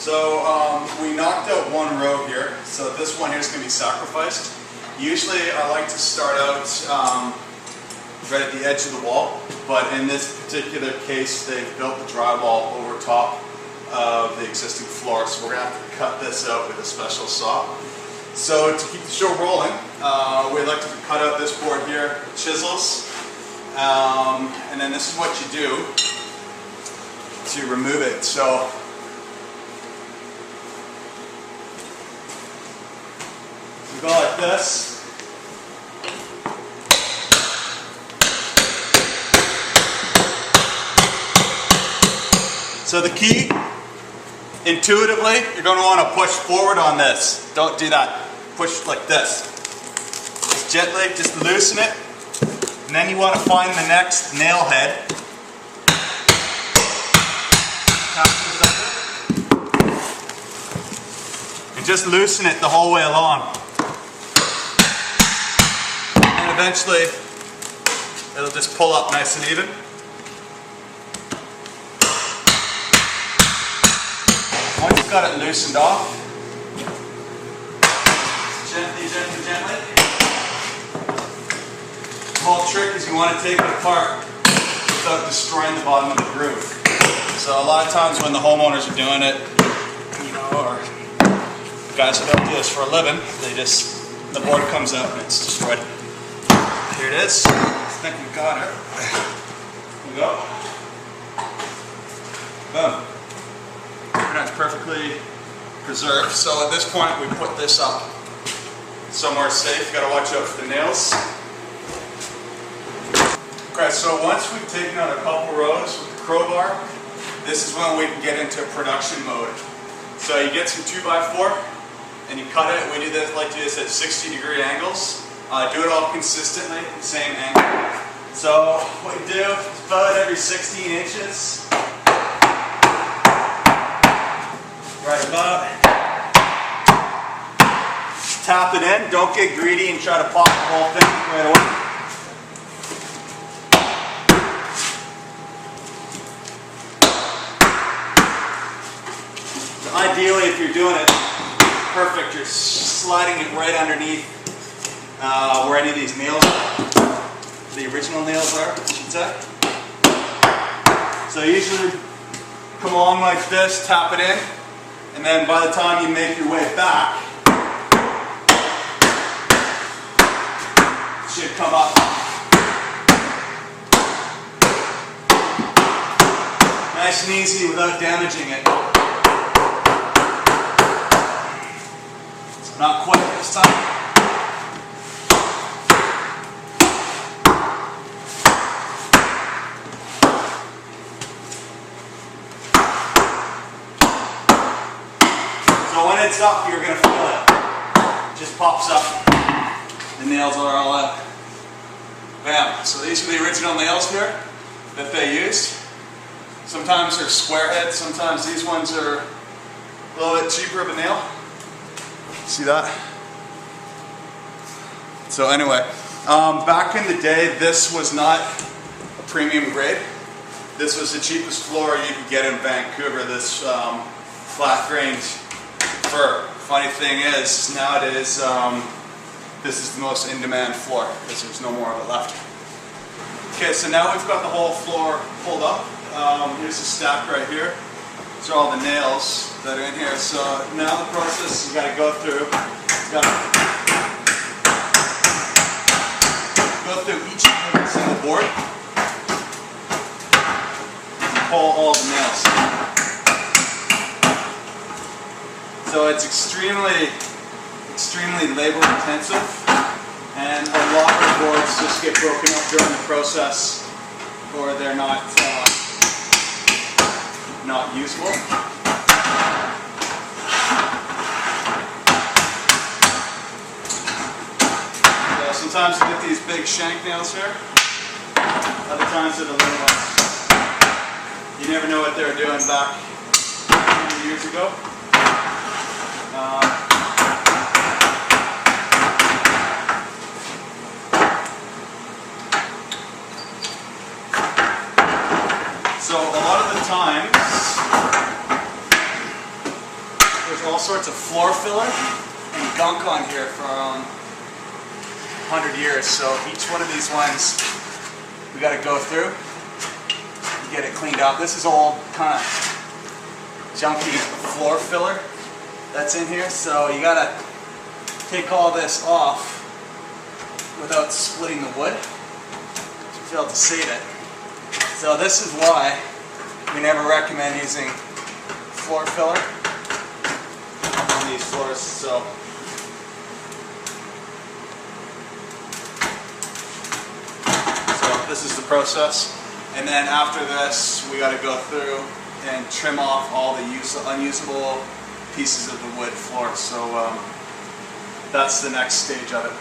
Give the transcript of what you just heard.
So we knocked out one row here, so this one here is going to be sacrificed. Usually I like to start out right at the edge of the wall, but in this particular case they've built the drywall over top of the existing floor, so we're going to have to cut this out with a special saw. So to keep the show rolling, we like to cut out this board here with chisels, and then this is what you do to remove it. So we go like this. So the key, intuitively, you're going to want to push forward on this. Don't do that. Push like this. Just gently, just loosen it. And then you want to find the next nail head. And just loosen it the whole way along. And eventually, it'll just pull up nice and even. Once you've got it loosened off, gently, gently, gently. The whole trick is you want to take it apart without destroying the bottom of the groove. So a lot of times when the homeowners are doing it, you know, or guys that don't do this for a living, the board comes out and it's destroyed. Here it is. I think we got it. Here we go. Boom. It's perfectly preserved. So at this point we put this up somewhere safe. You gotta watch out for the nails. Okay, so once we've taken out a couple rows with the crowbar, this is when we can get into production mode. So you get some 2x4 and you cut it. We do this like this at 60-degree angles. Do it all consistently, the same angle. So what you do is about every 16 inches. Right about. Tap it in. Don't get greedy and try to pop the whole thing right away. So ideally, if you're doing it perfect, you're sliding it right underneath where any of these nails are. The original nails are, I should say. So usually come along like this, tap it in. And then by the time you make your way back, it should come up. Nice and easy without damaging it. So not quite this time. So when it's up, you're going to feel it. It just pops up. The nails are all out. Bam. So these are the original nails here that they used. Sometimes they're square heads. Sometimes these ones are a little bit cheaper of a nail. See that? So anyway, back in the day, this was not a premium grade. This was the cheapest floor you could get in Vancouver, this flat grained fir. Funny thing is, nowadays, this is the most in-demand floor because there's no more of it left. Okay, so now we've got the whole floor pulled up. Here's the stack right here. These are all the nails that are in here. So now the process you got to go through. You got to go through each and every single board and pull all the nails. So it's extremely labor intensive, and a lot of boards just get broken up during the process, or they're not usable. So sometimes you get these big shank nails here, other times they're the little ones. You never know what they were doing back 100 years ago. So a lot of the times all sorts of floor filler and gunk on here from 100 years. So each one of these ones we got to go through, get it cleaned up. This is old kind of junky floor filler that's in here, so you got to take all this off without splitting the wood. Failed to save it. So this is why we never recommend using floor filler on these floors. So this is the process, and then after this we got to go through and trim off all the unusable pieces of the wood floor. So that's the next stage of it.